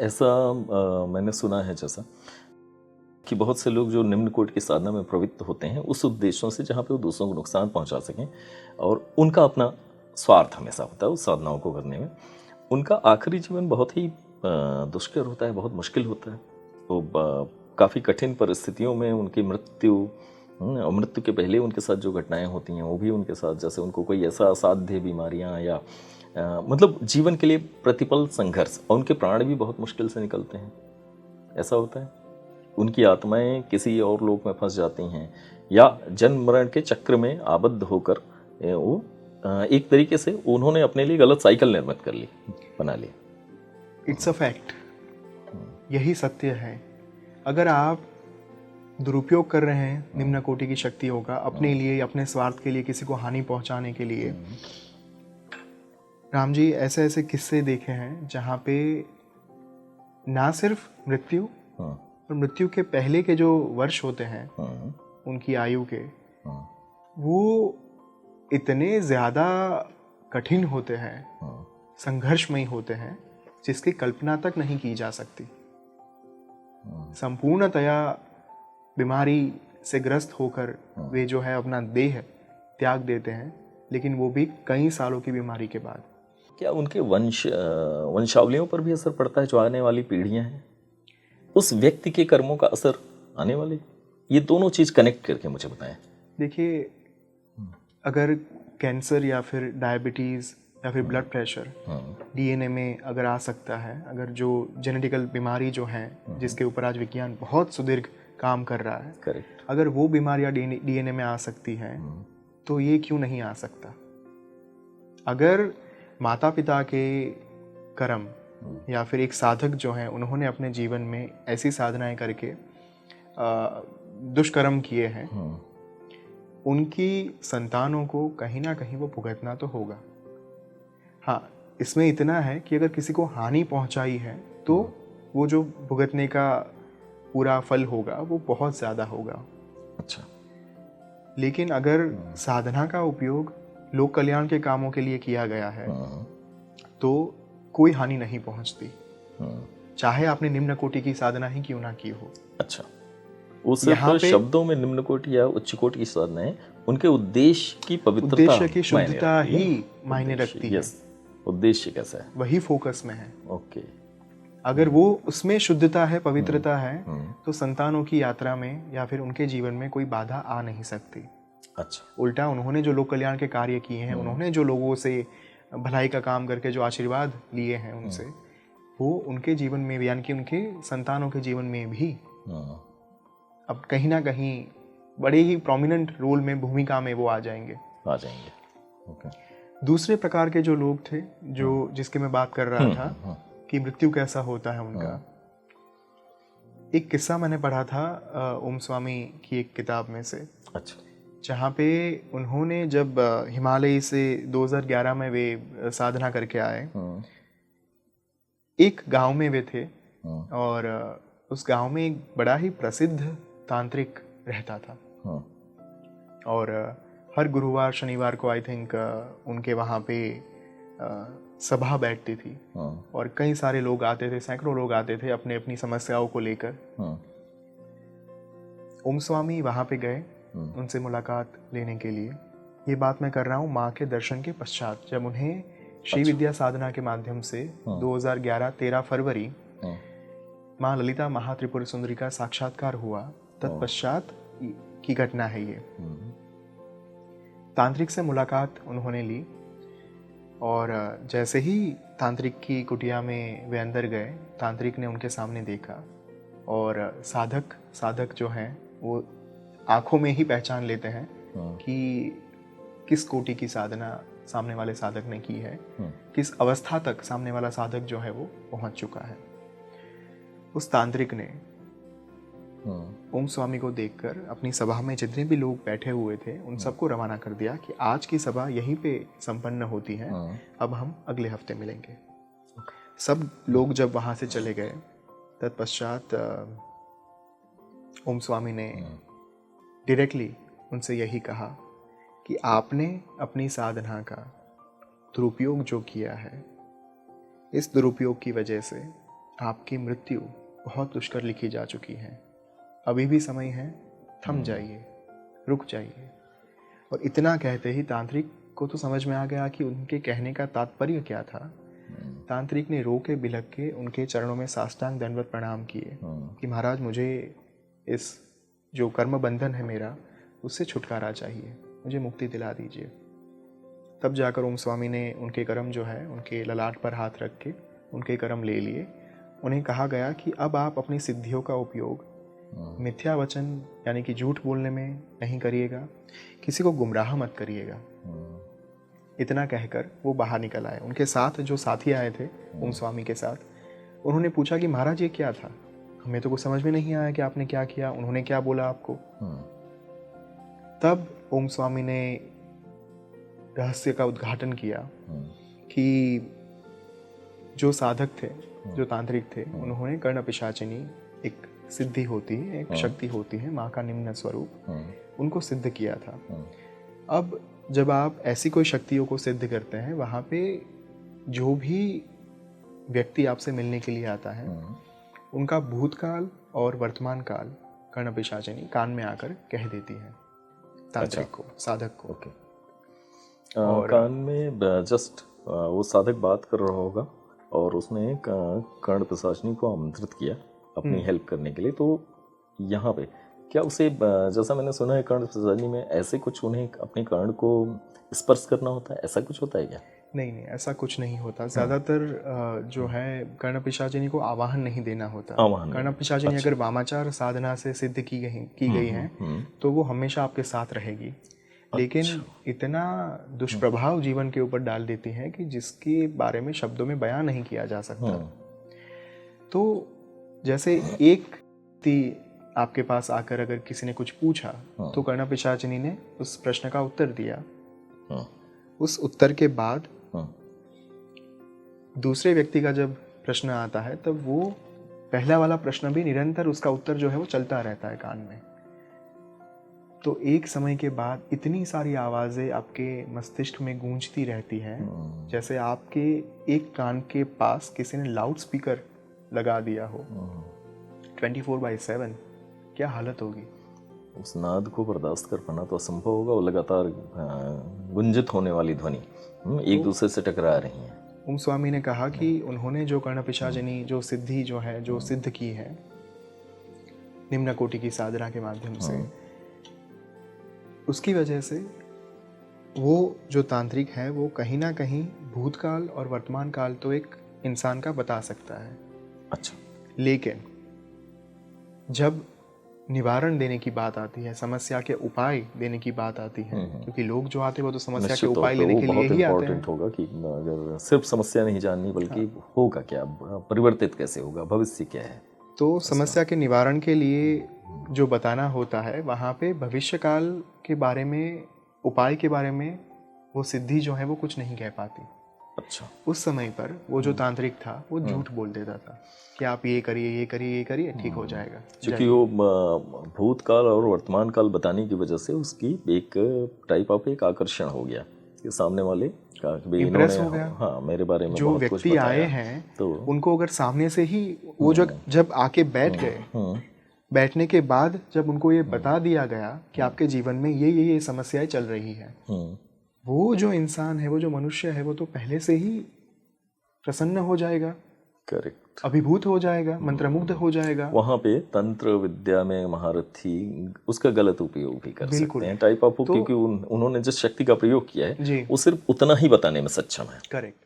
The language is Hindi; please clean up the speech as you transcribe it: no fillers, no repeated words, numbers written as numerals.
ऐसा मैंने सुना है जैसा कि बहुत से लोग जो निम्न कोटि की साधना में प्रवृत्त होते हैं उस उद्देश्यों से जहाँ पे वो दूसरों को नुकसान पहुँचा सकें, और उनका अपना स्वार्थ हमेशा होता है उस साधनाओं को करने में, उनका आखिरी जीवन बहुत ही दुष्कर होता है, बहुत मुश्किल होता है। वो काफ़ी कठिन परिस्थितियों में उनकी मृत्यु के पहले उनके साथ जो घटनाएं होती हैं वो भी उनके साथ, जैसे उनको कोई ऐसा असाध्य बीमारियां या मतलब जीवन के लिए प्रतिपल संघर्ष, और उनके प्राण भी बहुत मुश्किल से निकलते हैं। ऐसा होता है, उनकी आत्माएं किसी और लोक में फंस जाती हैं या जन्म मरण के चक्र में आबद्ध होकर वो एक तरीके से उन्होंने अपने लिए गलत साइकिल निर्मित कर ली, बना ली। इट्स अ फैक्ट, यही सत्य है। अगर आप दुरुपयोग कर रहे हैं निम्न कोटि की शक्तियों का अपने लिए, अपने स्वार्थ के लिए, किसी को हानि पहुंचाने के लिए, राम जी ऐसे ऐसे किस्से देखे हैं जहाँ पे ना सिर्फ मृत्यु और मृत्यु के पहले के जो वर्ष होते हैं उनकी आयु के, वो इतने ज़्यादा कठिन होते हैं, संघर्षमयी होते हैं, जिसकी कल्पना तक नहीं की जा सकती। संपूर्णतया बीमारी से ग्रस्त होकर वे जो है अपना देह त्याग देते हैं, लेकिन वो भी कई सालों की बीमारी के बाद। क्या उनके वंशावलियों पर भी असर पड़ता है, जो आने वाली पीढ़ियां हैं उस व्यक्ति के कर्मों का असर आने वाले, ये दोनों चीज कनेक्ट करके मुझे बताएं। देखिए, अगर कैंसर या फिर डायबिटीज़ या फिर ब्लड प्रेशर डीएनए में अगर आ सकता है, अगर जो जेनेटिकल बीमारी जो है जिसके ऊपर आज विज्ञान बहुत सुदीर्घ काम कर रहा है, करेक्ट, अगर वो बीमारियां डीएनए में आ सकती हैं तो ये क्यों नहीं आ सकता? अगर माता पिता के कर्म या फिर एक साधक जो हैं उन्होंने अपने जीवन में ऐसी साधनाएं करके दुष्कर्म किए हैं, उनकी संतानों को कहीं ना कहीं वो भुगतना तो होगा। हाँ, इसमें इतना है कि अगर किसी को हानि पहुंचाई है तो वो जो भुगतने का पूरा फल होगा वो बहुत ज़्यादा होगा। अच्छा, लेकिन अगर साधना का उपयोग लोक कल्याण के कामों के लिए किया गया है तो कोई हानि नहीं पहुंचती, चाहे आपने निम्न कोटि की साधना ही क्यों ना की हो। अच्छा, वो सिर्फ शब्दों में निम्न कोटि या उच्च कोटि की साधनाएं, उनके उद्देश्य की पवित्रता, उद्देश्य की शुद्धता ही मायने रखती है। उद्देश्य कैसा है, वही फोकस में है। ओके, अगर वो उसमें शुद्धता है, पवित्रता है, तो संतानों की यात्रा में या फिर उनके जीवन में कोई बाधा आ नहीं सकती। अच्छा, उल्टा उन्होंने जो लोक कल्याण के कार्य किए हैं, उन्होंने जो लोगों से भलाई का काम करके जो आशीर्वाद लिए हैं उनसे, वो उनके जीवन में भी, यानी कि उनके संतानों के जीवन में भी अब कहीं ना कहीं बड़े ही प्रोमिनेंट रोल में, भूमिका में वो आ जाएंगे। ओके। दूसरे प्रकार के जो लोग थे, जो जिसके मैं बात कर रहा था कि मृत्यु कैसा होता है उनका, एक किस्सा मैंने पढ़ा था ओम स्वामी की एक किताब में से। अच्छा, जहाँ पे उन्होंने जब हिमालय से 2011 में वे साधना करके आए, एक गांव में वे थे और उस गांव में एक बड़ा ही प्रसिद्ध तांत्रिक रहता था और हर गुरुवार शनिवार को आई थिंक उनके वहाँ पे सभा बैठती थी और कई सारे लोग आते थे, सैकड़ों लोग आते थे अपने अपनी समस्याओं को लेकर। ओम स्वामी वहाँ पे गए उनसे मुलाकात लेने के लिए। ये बात मैं कर रहा हूँ माँ के दर्शन के पश्चात, जब उन्हें श्री विद्या साधना के माध्यम से 2011 13 फरवरी माँ ललिता महात्रिपुर सुंदरी का साक्षात्कार हुआ, तत्पश्चात की घटना है ये। तांत्रिक से मुलाकात उन्होंने ली और जैसे ही तांत्रिक की कुटिया में वे अंदर गए, तांत्रिक ने उनके सामने देखा और साधक जो हैं वो आंखों में ही पहचान लेते हैं कि किस कोटि की साधना सामने वाले साधक ने की है, किस अवस्था तक सामने वाला साधक जो है वो पहुंच चुका है। उस तांत्रिक ने ओम स्वामी को देखकर अपनी सभा में जितने भी लोग बैठे हुए थे उन सबको रवाना कर दिया कि आज की सभा यहीं पे संपन्न होती है, अब हम अगले हफ्ते मिलेंगे। सब लोग जब वहाँ से चले गए, तत्पश्चात ओम स्वामी ने डायरेक्टली उनसे यही कहा कि आपने अपनी साधना का दुरुपयोग जो किया है, इस दुरुपयोग की वजह से आपकी मृत्यु बहुत दुष्कर लिखी जा चुकी है, अभी भी समय है, थम जाइए, रुक जाइए। और इतना कहते ही तांत्रिक को तो समझ में आ गया कि उनके कहने का तात्पर्य क्या था। तांत्रिक ने रो के बिलख के उनके चरणों में साष्टांग दंडवत प्रणाम किए कि महाराज, मुझे इस जो कर्म बंधन है मेरा, उससे छुटकारा चाहिए, मुझे मुक्ति दिला दीजिए। तब जाकर ओम स्वामी ने उनके कर्म जो है उनके ललाट पर हाथ रख के उनके कर्म ले लिए। उन्हें कहा गया कि अब आप अपनी सिद्धियों का उपयोग मिथ्या वचन यानी कि झूठ बोलने में नहीं करिएगा, किसी को गुमराह मत करिएगा। इतना कहकर वो बाहर निकल आए। उनके साथ जो साथी आए थे ओम स्वामी के साथ, उन्होंने पूछा कि महाराज ये क्या था, हमें तो कुछ समझ में नहीं आया कि आपने क्या किया, उन्होंने क्या बोला आपको। तब ओम स्वामी ने रहस्य का उद्घाटन किया कि जो साधक थे, जो तांत्रिक थे, उन्होंने कर्ण पिशाचिनी, एक सिद्धि होती है, एक शक्ति होती है, माँ का निम्न स्वरूप, उनको सिद्ध किया था। अब जब आप ऐसी कोई शक्तियों को सिद्ध करते हैं, वहाँ पे जो भी व्यक्ति आपसे मिलने के लिए आता है, उनका भूतकाल और वर्तमान काल कर्ण पिशाचिनी कान में आकर कह देती है तांत्रिक को, साधक को। और कान में जस्ट वो साधक बात कर रहा होगा और उसने कर्ण पिशाचिनी को आमंत्रित किया अपनी हेल्प करने के लिए। तो यहाँ पे क्या उसे, जैसा मैंने सुना है कर्ण पिशाचिनी में ऐसे कुछ उन्हें अपने कर्ण को स्पर्श करना होता है, ऐसा कुछ होता है क्या? नहीं, ऐसा कुछ नहीं होता। ज़्यादातर जो है कर्ण पिशाचिनी को आवाहन नहीं देना होता। कर्ण पिशाचिनी अगर वामाचार साधना से सिद्ध की गई है तो वो हमेशा आपके साथ रहेगी, लेकिन इतना दुष्प्रभाव जीवन के ऊपर डाल देती है कि जिसके बारे में शब्दों में बयान नहीं किया जा सकता। तो जैसे एक आपके पास आकर अगर किसी ने कुछ पूछा तो कर्ण पिशाचिनी ने उस प्रश्न का उत्तर दिया। उस उत्तर के बाद दूसरे व्यक्ति का जब प्रश्न आता है, तब वो पहला वाला प्रश्न भी निरंतर उसका उत्तर जो है वो चलता रहता है कान में। तो एक समय के बाद इतनी सारी आवाज़ें आपके मस्तिष्क में गूंजती रहती हैं, जैसे आपके एक कान के पास किसी ने लाउड स्पीकर लगा दिया हो 24/7। क्या हालत होगी? उस नाद को बर्दाश्त कर पाना तो असंभव होगा। वो लगातार गुंजित होने वाली ध्वनि एक दूसरे से टकरा रही हैं। ओम स्वामी ने कहा कि उन्होंने जो कर्ण पिशाचिनी जो सिद्धि जो है, जो सिद्ध की है निम्न कोटि की साधना के माध्यम से, उसकी वजह से वो जो तांत्रिक है वो कहीं ना कहीं भूतकाल और वर्तमान काल तो एक इंसान का बता सकता है। अच्छा, लेकिन जब निवारण देने की बात आती है, समस्या के उपाय देने की बात आती है, क्योंकि लोग जो आते हैं वो तो समस्या के उपाय लेने के लिए ही आते हैं। होगा कि अगर सिर्फ समस्या नहीं जाननी बल्कि होगा क्या, परिवर्तित कैसे होगा, भविष्य क्या है, तो समस्या के निवारण के लिए जो बताना होता है, वहाँ पे भविष्य काल के बारे में, उपाय के बारे में वो सिद्धि जो है वो कुछ नहीं कह पाती। अच्छा, उस समय पर वो जो तांत्रिक था वो झूठ बोल देता था कि आप ये करिए, ये करिए, ये करिए, ठीक हो जाएगा। क्योंकि वो भूतकाल और वर्तमान काल बताने की वजह से उसकी एक टाइप ऑफ एक आकर्षण हो गया कि सामने वाले का इम्प्रेस हो गया। हाँ, मेरे बारे में जो व्यक्ति आए हैं तो उनको अगर सामने से ही वो जब आके बैठ गए, बैठने के बाद जब उनको ये बता दिया गया कि आपके जीवन में ये समस्याएं चल रही है, वो जो इंसान है, वो जो मनुष्य है, वो तो पहले से ही प्रसन्न हो जाएगा, करेक्ट, अभिभूत हो जाएगा, मंत्रमुग्ध हो जाएगा। वहाँ पे तंत्र विद्या में महारथी उसका गलत उपयोग भी कर सकते हैं टाइप ऑफ, क्योंकि उन्होंने जिस शक्ति का प्रयोग किया है वो सिर्फ उतना ही बताने में सक्षम है। करेक्ट।